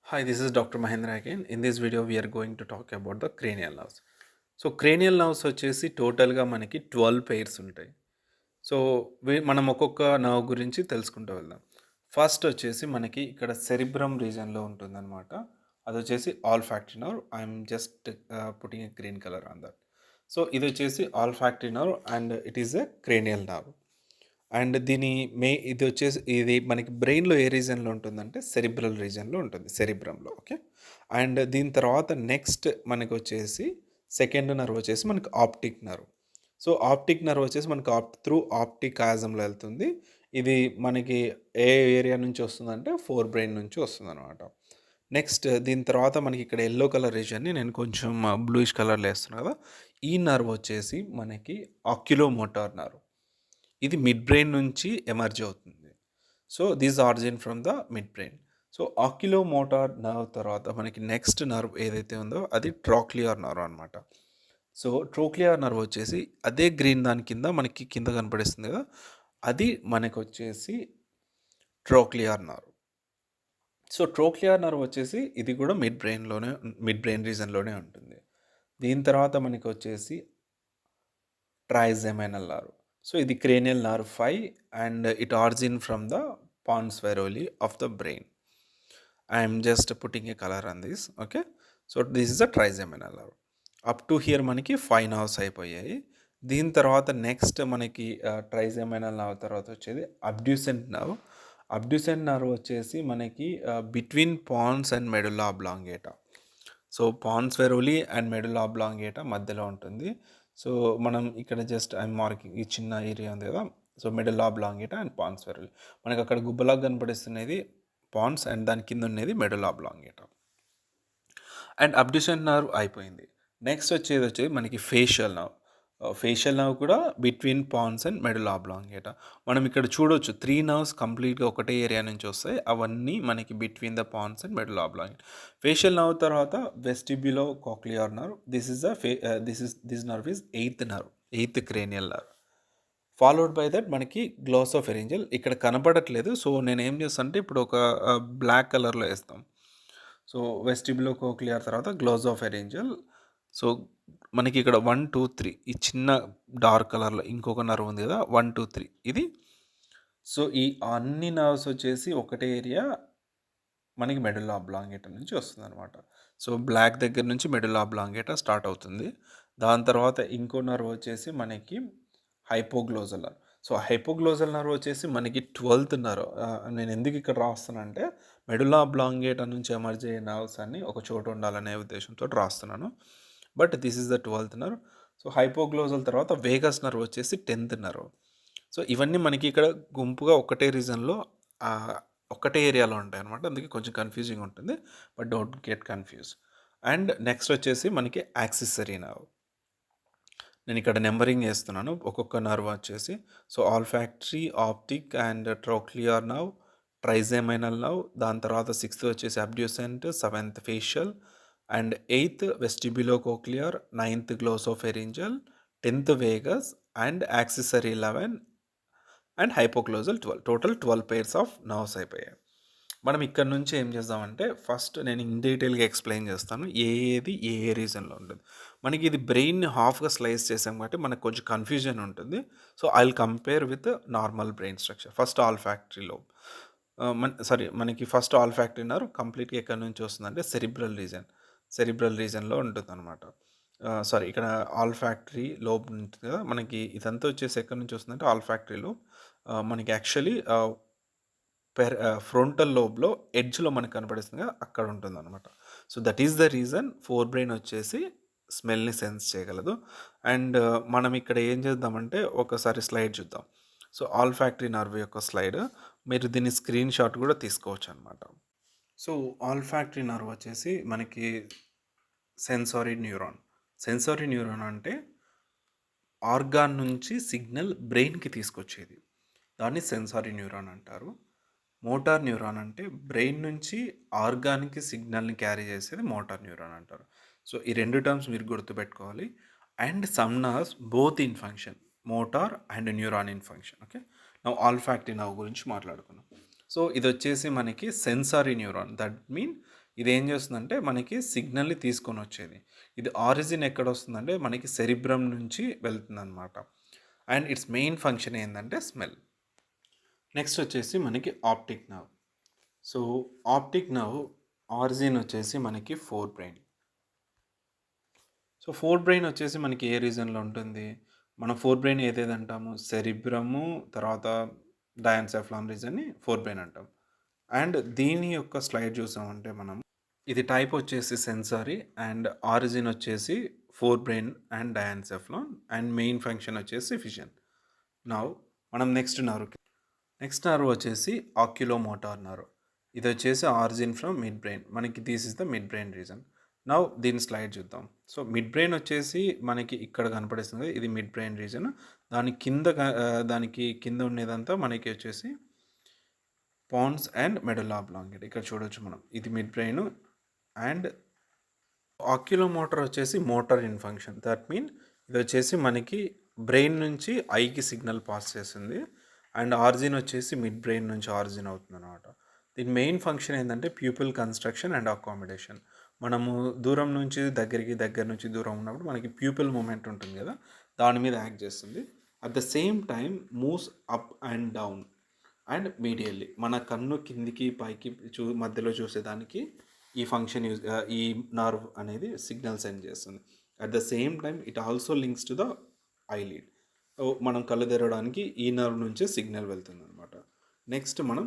Hi, this is Dr. Mahendra again. In this video, we are going to talk about the cranial nerves. So cranial nerves వచ్చేసి టోటల్గా మనకి 12 pairs ఉంటాయి. So మనం ఒక్కొక్క nerve గురించి తెలుసుకుంటూ వెళ్దాం. ఫస్ట్ వచ్చేసి మనకి ఇక్కడ సెరిబ్రమ్ రీజన్లో ఉంటుందన్నమాట. అది వచ్చేసి olfactory nerve. I'm just putting a green colour on that. So ఇది వచ్చేసి olfactory nerve and it is a cranial nerve. And ఇది వచ్చేసి ఇది మనకి బ్రెయిన్‌లో ఏ రీజన్‌లో ఉంటుందంటే సెరిబ్రల్ రీజన్‌లో ఉంటుంది. సెరిబ్రమ్‌లో ఓకే. అండ్ దీని తర్వాత నెక్స్ట్ మనకొచ్చేసి సెకండ్ నర్వ్ వచ్చేసి మనకి optic nerve. So, optic nerve వచ్చేసి మనకి త్రూ ఆప్టిక్ కాజమ్‌లో వెళ్తుంది. ఇది మనకి ఏ ఏరియా నుంచి వస్తుందంటే ఫోర్ బ్రెయిన్ నుంచి వస్తుందనమాట. నెక్స్ట్ దీని తర్వాత మనకి ఇక్కడ యెల్లో కలర్ రీజియన్‌ని నేను కొంచెం బ్లూయిష్ కలర్‌లో ఏస్తున్నా కదా! ఈ నర్వ్ వచ్చేసి మనకి ఆక్యులోమోటార్ నర్వ్. ఇది మిడ్ బ్రెయిన్ నుంచి ఎమర్జ్ అవుతుంది. So, this origin from the midbrain. So, oculomotor nerve తర్వాత మనకి నెక్స్ట్ నర్వ్ ఏదైతే ఉందో అది ట్రాక్లియర్ నర్వ్ అనమాట. సో, ట్రోక్లియర్ నర్వ్ వచ్చేసి అదే గ్రీన్ దాని కింద మనకి కింద కనపడిస్తుంది కదా! అది మనకొచ్చేసి trochlear nerve. So, trochlear nerve వచ్చేసి ఇది కూడా మిడ్ బ్రెయిన్ రీజన్‌లోనే ఉంటుంది. దీని తర్వాత మనకొచ్చేసి ట్రైజెమినల్ నర్వ్. సో, ఇది cranial nerve 5 and it origin from the pons varolii of the brain. I am just putting a color on this. Okay. So, this is the trigeminal nerve. Up to here మనకి 5 nerves అయిపోయాయి. దీని తర్వాత next మనకి trigeminal nerve తర్వాత వచ్చేది అబ్డ్యూసెంట్ nerve. అబ్డ్యూసెంట్ nerve వచ్చేసి మనకి between pons and medulla oblongata. So, pons varolii and medulla oblongata మధ్యలో ఉంటుంది. సో, మనం ఇక్కడ జస్ట్ ఐఎమ్ మార్కింగ్ ఈ చిన్న ఏరియా ఉంది కదా! So, medulla oblongata and pons varolii. మనకి అక్కడ గుబ్బలాగా కనపడిస్తున్నది పాన్స్ అండ్ దాని కింద ఉన్నది medulla oblongata. And abducent nerve అయిపోయింది. నెక్స్ట్ వచ్చేది మనకి ఫేషియల్ నర్వ్. ఫేషియల్ నర్వ్ కూడా between pons and medulla oblongata. మనం ఇక్కడ చూడొచ్చు 3 నర్వ్స్ కంప్లీట్‌గా ఒకటే ఏరియా నుంచి వస్తాయి. అవన్నీ మనకి between the pons and medulla oblongata. Facial nerve తర్వాత vestibulo cochlear nerve. This nerve is eighth cranial nerve. Followed by that మనకి గ్లోసోఫెరింజియల్ ఇక్కడ కనపడట్లేదు. సో, నేనేం చేస్తా అంటే ఇప్పుడు ఒక బ్లాక్ కలర్‌లో ఏస్తాం. సో, వెస్టిబ్యులో కోక్లియర్ తర్వాత గ్లోసోఫెరింజియల్. సో, మనకి ఇక్కడ 1, 2, 3 ఈ చిన్న డార్క్ కలర్‌లో ఇంకొక నర్వ్ ఉంది కదా! 1, 2, 3 ఇది. సో, ఈ అన్ని నర్వ్స్ వచ్చేసి ఒకటే ఏరియా మనకి మెడుల్లా ఆబ్లాంగేటా నుంచి వస్తుందనమాట. సో, బ్లాక్ దగ్గర నుంచి మెడుల్లా ఆబ్లాంగేటా స్టార్ట్ అవుతుంది. దాని తర్వాత ఇంకో నర్వ్ వచ్చేసి మనకి hypoglossal nerve. So, hypoglossal nerve వచ్చేసి మనకి 12థ్ నర్వ్. నేను ఎందుకు ఇక్కడ రాస్తున్నానంటే మెడుల్లా ఆబ్లాంగేటా నుంచి ఎమర్జ్ అయ్యే నర్వ్స్ అన్నీ ఒక చోట ఉండాలనే ఉద్దేశంతోటి రాస్తున్నాను. బట్ దిస్ ఈస్ ద 12థ్ నర్వ్. సో, హైపోగ్లోసల్ తర్వాత వేగస్ నర్వ్ వచ్చేసి 10థ్ నర్వ్. సో, ఇవన్నీ మనకి ఇక్కడ గుంపుగా ఒకటే రీజన్‌లో ఒకటే ఏరియాలో ఉంటాయన్నమాట. అందుకే కొంచెం కన్‌ఫ్యూజింగ్ ఉంటుంది. But don't get confused. And next వచ్చేసి మనకి యాక్సెసరీ నర్వ్. నేను ఇక్కడ నంబరింగ్ ఏస్తున్నాను. ఒక్కొక్క నర్వ్ వచ్చేసి. So, olfactory, optic and trochlear nerve, trigeminal nerve, దాని తర్వాత సిక్స్త్ వచ్చేసి abducent, seventh facial and eighth vestibulo cochlear, ninth glossopharyngeal, 10థ్ vagus and accessory 11 and hypoglossal 12. Total 12 pairs of nerves అయిపోయాయి. మనం ఇక్కడ నుంచి ఏం చేద్దామంటే ఫస్ట్ నేను ఇన్ డీటెయిల్‌గా ఎక్స్‌ప్లెయిన్ చేస్తాను. ఏది ఏ ఏ రీజన్‌లో ఉంటుంది. మనకి ఇది బ్రెయిన్‌ని హాఫ్‌గా స్లైస్ చేసాం కాబట్టి మనకు కొంచెం కన్‌ఫ్యూజన్ ఉంటుంది. So, I will compare with normal brain structure. First olfactory lobe. మనకి ఫస్ట్ ఆల్ఫాక్టరీ నర్వ్ కంప్లీట్‌గా ఎక్కడి నుంచి వస్తుందంటే సెరిబ్రల్ రీజన్‌లో ఉంటుందన్నమాట. ఇక్కడ ఆల్ఫాక్టరీ లోబ్ ఉంటుంది కదా! మనకి ఇదంతా వచ్చేసి ఎక్కడి నుంచి వస్తుందంటే ఆల్ఫాక్టరీ లోబ్. మనకి యాక్చువల్లీ ఫ్రంటల్ లోబ్‌లో ఎడ్జ్‌లో మనకు కనపడిస్తుంది కదా! అక్కడ ఉంటుందన్నమాట. So, that is the reason four brain వచ్చేసి స్మెల్‌ని సెన్స్ చేయగలదు. అండ్ మనం ఇక్కడ ఏం చేద్దామంటే ఒకసారి స్లైడ్ చూద్దాం. సో, ఆల్ఫాక్టరీ నర్వ్ యొక్క స్లైడ్. మీరు దీన్ని స్క్రీన్ షాట్ కూడా తీసుకోవచ్చనమాట. సో, ఆల్ఫాక్టరీ నర్వ్ వచ్చేసి మనకి సెన్సారీ న్యూరాన్. సెన్సారీ న్యూరాన్ అంటే ఆర్గాన్ నుంచి సిగ్నల్ బ్రెయిన్‌కి తీసుకొచ్చేది. దాన్ని సెన్సారీ న్యూరాన్ అంటారు. మోటార్ న్యూరాన్ అంటే బ్రెయిన్ నుంచి ఆర్గాన్‌కి సిగ్నల్‌ని క్యారీ చేసేది మోటార్ న్యూరాన్ అంటారు. సో, ఈ 2 టర్మ్స్ మీరు గుర్తుపెట్టుకోవాలి. And some nerves both in function. Motor and neuron in function. Okay. Now olfactory nerve గురించి మాట్లాడుకుందాం. సో, ఇదొచ్చేసి మనకి సెన్సారీ న్యూరాన్. దట్ మీన్ ఇదేం చేస్తుందంటే మనకి సిగ్నల్‌ని తీసుకొనొచ్చేది. ఇది ఆరిజిన్ ఎక్కడొస్తుందంటే మనకి సెరిబ్రమ్ నుంచి వెళ్తుందనమాట. అండ్ ఇట్స్ మెయిన్ ఫంక్షన్ ఏందంటే స్మెల్. నెక్స్ట్ వచ్చేసి మనకి optic nerve. So, optic nerve origin వచ్చేసి మనకి four brain. So, four brain వచ్చేసి మనకి ఏ రీజన్‌లో ఉంటుంది? మనం ఫోర్ బ్రెయిన్ ఏదేదంటాము? సెరిబ్రము, తర్వాత డయాన్సెఫలాన్ రీజన్‌ని ఫోర్ బ్రెయిన్ అంటాం. అండ్ దీని యొక్క స్లైడ్ చూసామంటే మనం, ఇది టైప్ వచ్చేసి సెన్సారీ అండ్ ఆరిజిన్ వచ్చేసి forebrain and diencephalon and main function వచ్చేసి విజన్. నౌ మనం నెక్స్ట్ నర్వ్ వచ్చేసి ఆక్యులోమోటార్ నర్వ్. ఇది వచ్చేసి ఆరిజిన్ ఫ్రమ్ మిడ్ బ్రెయిన్. మనకి this is the midbrain region. Now దీని స్లైడ్ చూద్దాం. సో, మిడ్ బ్రెయిన్ వచ్చేసి మనకి ఇక్కడ కనపడిస్తుంది. ఇది మిడ్ బ్రెయిన్ రీజన్. దానికి కింద ఉండేదంతా మనకి వచ్చేసి పాన్స్ అండ్ మెడుల్లా ఆబ్లాంగేటా. ఇక్కడ చూడొచ్చు మనం. ఇది మిడ్ బ్రెయిన్ అండ్ ఆక్యులోమోటార్ వచ్చేసి motor in function. That mean ఇది వచ్చేసి మనకి బ్రెయిన్ నుంచి ఐకి సిగ్నల్ పాస్ చేస్తుంది. అండ్ ఆరిజిన్ వచ్చేసి మిడ్ బ్రెయిన్ నుంచి ఆరిజిన్ అవుతుందన్నమాట. దీని మెయిన్ ఫంక్షన్ ఏంటంటే ప్యూపిల్ కన్స్ట్రక్షన్ అండ్ అకామిడేషన్. మనము దూరం నుంచి దగ్గరికి, దగ్గర నుంచి దూరం ఉన్నప్పుడు మనకి ప్యూపిల్ మూమెంట్ ఉంటుంది కదా, దాని మీద యాక్ట్ చేస్తుంది. At the same time moves up and down and medially. మన కన్ను కిందికి పైకి మధ్యలో చూసేదానికి ఈ ఫంక్షన్ ఈ నర్వ్ అనేది సిగ్నల్ సెండ్ చేస్తుంది. At the same time it also links to the eyelid. మనం కళ్ళు తెరవడానికి ఈ నర్వ్ నుంచే సిగ్నల్ వెళ్తుంది అనమాట. నెక్స్ట్ మనం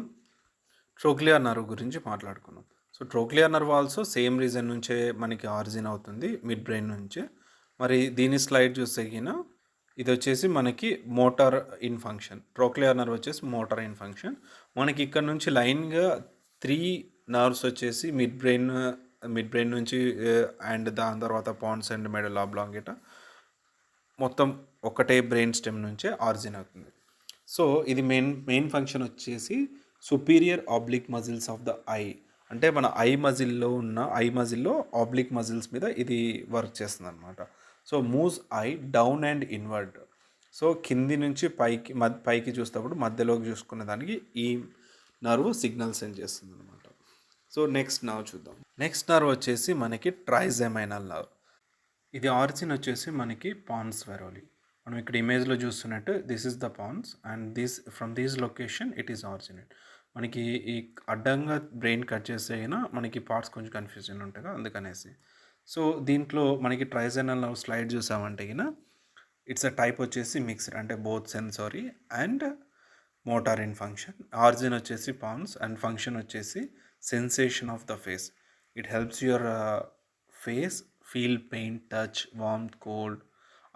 ట్రోక్లియర్ నర్వ్ గురించి మాట్లాడుకున్నాం. So, trochlear nerve also same region నుంచే మనకి ఆరిజిన్ అవుతుంది, మిడ్ బ్రెయిన్ నుంచే. మరి దీని స్లైడ్ చూస్తే గిన ఇది వచ్చేసి మనకి మోటార్ ఇన్ ఫంక్షన్. ట్రోక్లియర్ నర్వ్ వచ్చేసి మోటార్ ఇన్ ఫంక్షన్. మనకి ఇక్కడ నుంచి లైన్గా 3 నర్వ్స్ వచ్చేసి మిడ్ బ్రెయిన్ నుంచి అండ్ దాని తర్వాత పాన్స్ అండ్ మెడుల్లా ఆబ్లాంగేటా మొత్తం ఒకటే బ్రెయిన్ స్టెమ్ నుంచే ఆరిజిన్ అవుతుంది. సో, ఇది మెయిన్ ఫంక్షన్ వచ్చేసి superior oblique muscles of the I. అంటే మన ఐ మజిల్లో ఆబ్లిక్ మజిల్స్ మీద ఇది వర్క్ చేస్తుంది అనమాట. So, moves I down and inward. So, కింది నుంచి పైకి చూసేటప్పుడు మధ్యలోకి చూసుకునే దానికి ఈ నర్వ్ సిగ్నల్ సెండ్ చేస్తుంది అనమాట. సో, నెక్స్ట్ నర్వ్ చూద్దాం. నెక్స్ట్ నర్వ్ వచ్చేసి మనకి ట్రైజెమైనల్ నర్వ్. ఇది ఆరిజిన్ వచ్చేసి మనకి పాన్స్ వెరోలి. మనం ఇక్కడ ఇమేజ్లో చూస్తున్నట్టు this is the pons and from this location it is originate. మనకి ఈ అడ్డంగా బ్రెయిన్ కట్ చేస్తే అయినా మనకి పార్ట్స్ కొంచెం కన్ఫ్యూజన్ ఉంటుంది అందుకనేసి. సో, దీంట్లో మనకి ట్రైజెమైనల్ నర్వ్ స్లైడ్ చూసామంటే గిన ఇట్స్ అ టైప్ వచ్చేసి మిక్స్డ్, అంటే both sensory and motor in function. Origin వచ్చేసి పాన్స్ అండ్ ఫంక్షన్ వచ్చేసి sensation of the face. It helps your face feel pain, touch, warmth, cold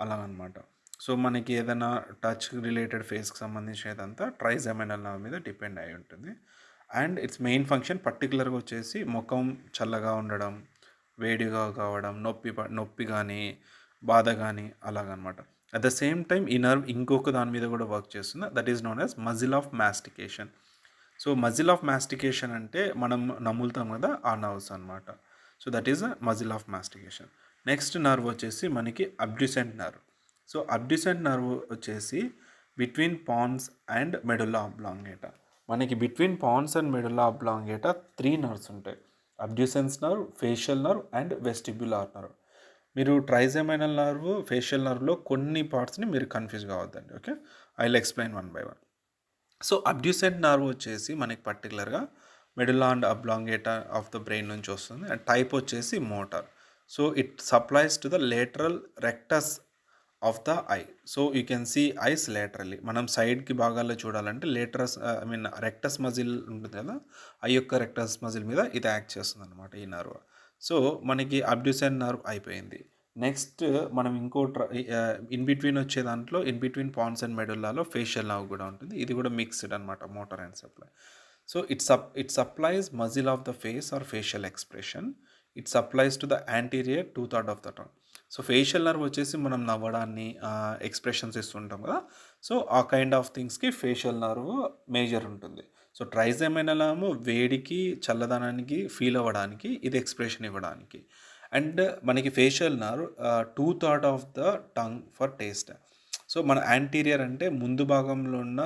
అలాగనమాట. సో, మనకి ఏదైనా టచ్ రిలేటెడ్ ఫేస్కి సంబంధించినదంతా ట్రైజెమైనల్ నర్వ్ మీద depend అయి ఉంటుంది. అండ్ ఇట్స్ మెయిన్ ఫంక్షన్ పర్టికులర్గా వచ్చేసి ముఖం చల్లగా ఉండడం, వేడిగా కావడం, నొప్పి కానీ, బాధ కానీ అలాగనమాట. అట్ ద సేమ్ టైం ఈ నర్వ్ ఇంకొక దాని మీద కూడా వర్క్ చేస్తుంది. That is known as muscle of mastication. So, muscle of mastication అంటే మనం నములుతాం కదా, ఆ నర్వ్స్ అనమాట. So, that is a muscle of mastication. Next nerve వచ్చేసి మనకి abducent nerve. So, abducent nerve వచ్చేసి between pons and medulla oblongata. మనకి between pons and medulla oblongata 3 nerves ఉంటాయి. Abducens nerve, facial nerve and vestibular nerve. మీరు trigeminal nerve, facial నర్వ్లో కొన్ని పార్ట్స్ని మీరు కన్ఫ్యూజ్ కావద్దండి. Okay, I will explain one by one. So, abducent nerve వచ్చేసి మనకి పర్టికులర్గా medulla and oblongata of the brain నుంచి వస్తుంది. అండ్ టైప్ వచ్చేసి motor. So, it supplies to the lateral rectus of the eye. So, you can see eyes laterally. మనం సైడ్కి భాగాల్లో చూడాలంటే రెక్టస్ మజిల్ ఉంటుంది కదా, ఐ యొక్క రెక్టస్ మజిల్ మీద ఇది యాక్ట్ చేస్తుంది అనమాట ఈ నర్వ్. సో, మనకి అబ్డ్యూసెంట్ నర్వ్ అయిపోయింది. నెక్స్ట్ మనం ఇన్ బిట్వీన్ వచ్చే దాంట్లో ఇన్ బిట్వీన్ పాన్స్ అండ్ మెడుల్లాలో ఫేషియల్ నర్వ్ కూడా ఉంటుంది. ఇది కూడా మిక్స్డ్ అనమాట, motor and supply. So, it supplies muscle of the face or facial expression. It supplies to the anterior 2/3 of the tongue. So, facial nerve వచ్చేసి మనం నవ్వడాన్ని, expressions ఇస్తుంటాం కదా, సో ఆ కైండ్ ఆఫ్ థింగ్స్కి ఫేషియల్ నర్వ్ మేజర్ ఉంటుంది. So, trigeminal nerve వేడికి, చల్లదనానికి feel అవ్వడానికి, ఇది ఎక్స్ప్రెషన్ ఇవ్వడానికి. అండ్ మనకి facial nerve 2/3 of the tongue for taste. So, so మన యాంటీరియర్ అంటే ముందు భాగంలో ఉన్న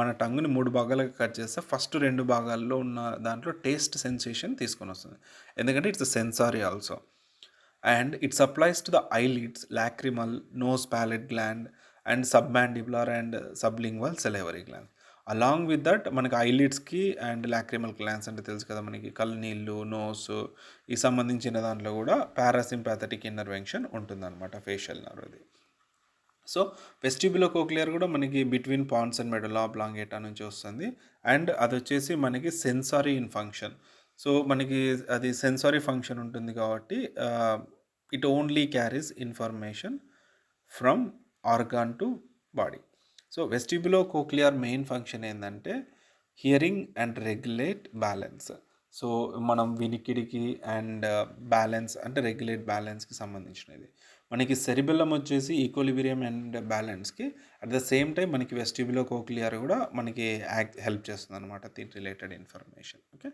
మన టంగుని 3 భాగాలుగా కట్ చేస్తే ఫస్ట్ 2 భాగాల్లో ఉన్న దాంట్లో టేస్ట్ సెన్సేషన్ తీసుకొని వస్తుంది. ఎందుకంటే it's sensory also. And it supplies to the eyelids, lacrimal, nose palate gland, and submandibular and sublingual salivary gland. Along with that మనకి ఐలిడ్స్కి అండ్ లాక్రిమల్ గ్లాండ్స్ అంటే తెలుసు కదా, మనకి కళ్ళు నీళ్ళు, నోస్ ఈ సంబంధించిన దాంట్లో కూడా పారాసింపాథటిక్ ఇన్నర్వెన్షన్ ఉంటుందన్నమాట ఫేషియల్ నర్వ్ది. సో వెస్టిబ్యులో కోక్లియర్ కూడా మనకి between pons and medulla oblongata నుంచి వస్తుంది. అండ్ అది వచ్చేసి మనకి సెన్సారీ ఇన్ ఫంక్షన్. సో మనకి అది సెన్సారీ ఫంక్షన్ ఉంటుంది కాబట్టి it only carries information from organ to body. So vestibulo cochlear main function ఏంటంటే hearing and regulate balance. So మనం వినికిడికి అండ్ బ్యాలెన్స్ అంటే రెగ్యులేట్ బ్యాలెన్స్కి సంబంధించినది. మనకి సెరిబెల్లం వచ్చేసి ఈక్విలిబ్రియం అండ్ బ్యాలెన్స్కి, అట్ ద సేమ్ టైం మనకి వెస్టిబ్యులో కోక్లియర్ కూడా మనకి హెల్ప్ చేస్తుంది అనమాట దీని రిలేటెడ్ ఇన్ఫర్మేషన్. ఓకే,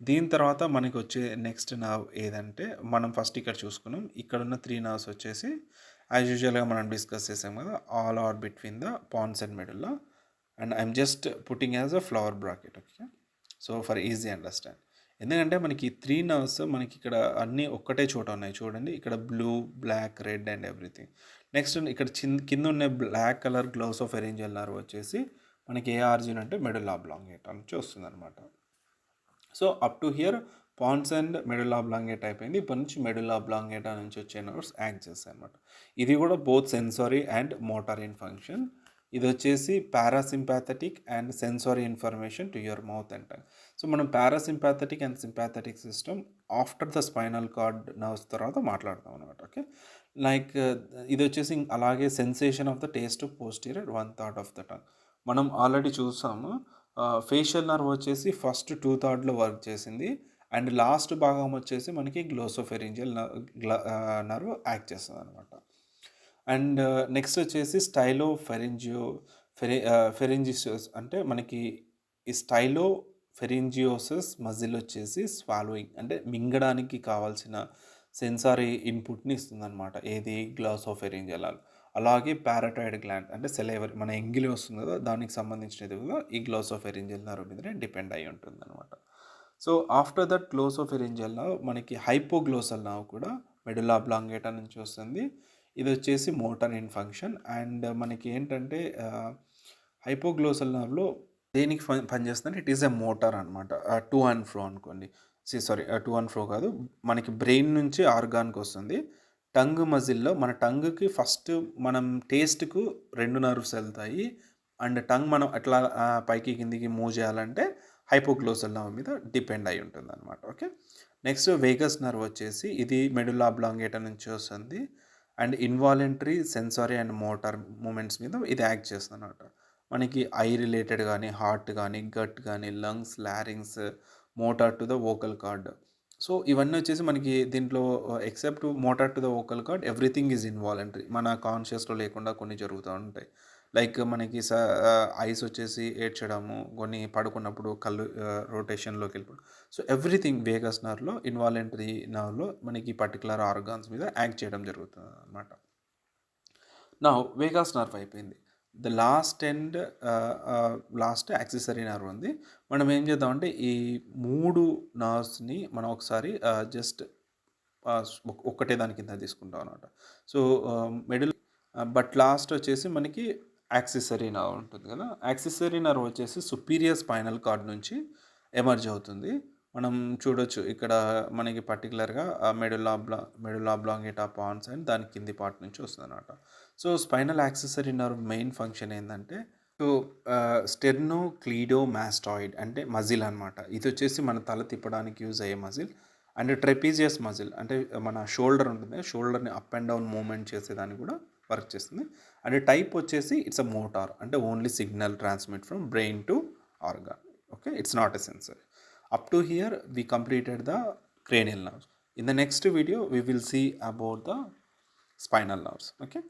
దీని తర్వాత మనకి వచ్చే నెక్స్ట్ నర్వ్ ఏదంటే మనం ఫస్ట్ ఇక్కడ చూసుకున్నాం. ఇక్కడ ఉన్న 3 నర్వ్స్ వచ్చేసి యాజ్ యూజువల్గా మనం డిస్కస్ చేసాం కదా, all are between the pons and మిడిల్లో. And I'm just putting as a flower bracket. Okay, so for easy understand. ఎందుకంటే మనకి 3 నర్వ్స్ మనకి ఇక్కడ అన్నీ ఒక్కటే చోట ఉన్నాయి చూడండి. ఇక్కడ blue, black, red and everything. Next ఇక్కడ కింద ఉన్న బ్లాక్ కలర్ గ్లోసోఫెరింజియల్ నర్వ్ వచ్చేసి మనకి ఏ ఆర్జిన్ అంటే మెడులా ఆబ్లాంగేటా నుంచి వస్తుంది అనమాట. So up to here pons and medulla oblongata అయిపోయింది. ఇప్పటి నుంచి మెడులా ఆబ్లాంగేటా నుంచి వచ్చే నర్వ్స్ యాక్ట్ చేస్తాయి అనమాట. ఇది కూడా both sensory and motor in function. ఇది వచ్చేసి parasympathetic and sensory information to your mouth and tongue. So మనం parasympathetic and sympathetic system after the spinal cord nerves తర్వాత మాట్లాడతాం అనమాట. ఓకే, లైక్ ఇది వచ్చేసి అలాగే sensation of the taste posterior 1/3 of the tongue. మనం ఆల్రెడీ చూసాము. ఫేషియల్ నర్వ్ వచ్చేసి ఫస్ట్ 2/3లో వర్క్ చేసింది అండ్ లాస్ట్ భాగం వచ్చేసి మనకి గ్లోసోఫెరింజియల్ నర్వ్ యాక్ట్ చేస్తుంది అనమాట. అండ్ నెక్స్ట్ వచ్చేసి స్టైలో ఫెరింజియోస్ అంటే మనకి ఈ స్టైలో ఫెరింజియోసస్ మజిల్ వచ్చేసి స్వాలోయింగ్ అంటే మింగడానికి కావాల్సిన సెన్సారీ ఇన్పుట్ని ఇస్తుంది అనమాట. ఏది గ్లోసోఫెరింజియల్. అలాగే పారాటాయిడ్ గ్లాండ్ అంటే సెలైవరీ మన ఎంగిలి వస్తుంది కదా, దానికి సంబంధించినది కూడా ఈ గ్లోసోఫెరింజియల్ నర్వ్ మీదనే డిపెండ్ అయి ఉంటుంది అనమాట. సో ఆఫ్టర్ దట్ గ్లోసోఫెరింజియల్ నర్వ్ మనకి హైపోగ్లోసల్ నర్వ్ కూడా మెడులా ఆబ్లాంగేటా నుంచి వస్తుంది. ఇది వచ్చేసి మోటార్ ఇన్ ఫంక్షన్. అండ్ మనకి ఏంటంటే హైపోగ్లోసల్ నర్వ్లో దేనికి పనిచేస్తుంది, ఇట్ ఈస్ ఎ మోటార్ అనమాట. టు అండ్ ఫ్రో అనుకోండి. టు అండ్ ఫ్రో కాదు, మనకి బ్రెయిన్ నుంచి ఆర్గాన్కి వస్తుంది. టంగ్ మజిల్లో మన టంగ్కి ఫస్ట్ మనం టేస్ట్కు 2 నర్వ్స్ వెళ్తాయి. అండ్ టంగ్ మనం అట్లా పైకి కిందికి మూవ్ చేయాలంటే హైపోగ్లోసల్ నర్వ్ మీద డిపెండ్ అయి ఉంటుంది అనమాట. ఓకే, నెక్స్ట్ వేగస్ నర్వ్ వచ్చేసి ఇది మెడులా ఆబ్లాంగేటా నుంచి వస్తుంది. And involuntary sensory and motor movements మీద ఇది యాక్ట్ చేస్తుంది అనమాట. మనకి ఐ రిలేటెడ్ కానీ, హార్ట్ కానీ, గట్ కానీ, lungs, larynx, motor to the vocal cord. So ఇవన్నీ వచ్చేసి మనకి దీంట్లో except motor to the vocal cord everything is involuntary. మన కాన్షియస్లో లేకుండా కొన్ని జరుగుతూ ఉంటాయి. లైక్ మనకి ఐస్ వచ్చేసి ఏడ్చడము, కొన్ని పడుకున్నప్పుడు కళ్ళు రొటేషన్లోకి వెళ్ళిపోవడం. సో ఎవ్రీథింగ్ వేగస్ నర్వ్లో, ఇన్వాలంటరీ నర్వ్లో మనకి పర్టికులర్ ఆర్గాన్స్ మీద యాక్ట్ చేయడం జరుగుతుంది అనమాట. నా వేగాస్ నర్వ్ అయిపోయింది. ద లాస్ట్ యాక్సెసరీ నర్వ్ ఉంది. మనం ఏం చేద్దామంటే ఈ 3 నర్వ్స్ని మనం ఒకసారి జస్ట్ ఒక్కటే దాని కింద తీసుకుంటాం అనమాట. సో మిడిల్ బట్ లాస్ట్ వచ్చేసి మనకి యాక్సెసరీ నర్వ్ ఉంటుంది కదా. యాక్సెసరీ నర్వ్ వచ్చేసి సుపీరియర్ స్పైనల్ కార్డ్ నుంచి ఎమర్జ్ అవుతుంది. మనం చూడొచ్చు ఇక్కడ మనకి పర్టికులర్గా మెడులా ఆబ్లాంగేటా పాన్స్ అండ్ దాని కింది పార్ట్ నుంచి వస్తుంది అనమాట. So spinal accessory nerve main function ఏంటంటే స్టెర్నోక్లీడోమాస్టాయిడ్ అంటే మజిల్ అనమాట. ఇది వచ్చేసి మన తల తిప్పడానికి యూజ్ అయ్యే మజిల్. అండ్ ట్రెపీజియస్ మజిల్ అంటే మన షోల్డర్ ఉంటుంది, షోల్డర్ని అప్ అండ్ డౌన్ మూవ్మెంట్ చేసేదానికి కూడా వర్క్ చేస్తుంది. అండ్ టైప్ వచ్చేసి ఇట్స్ అ మోటార్ అంటే only signal transmit from brain to organ. Okay, it's not a sensor. Up to here we completed the cranial nerves. In the next video we will see about the spinal nerves. Okay.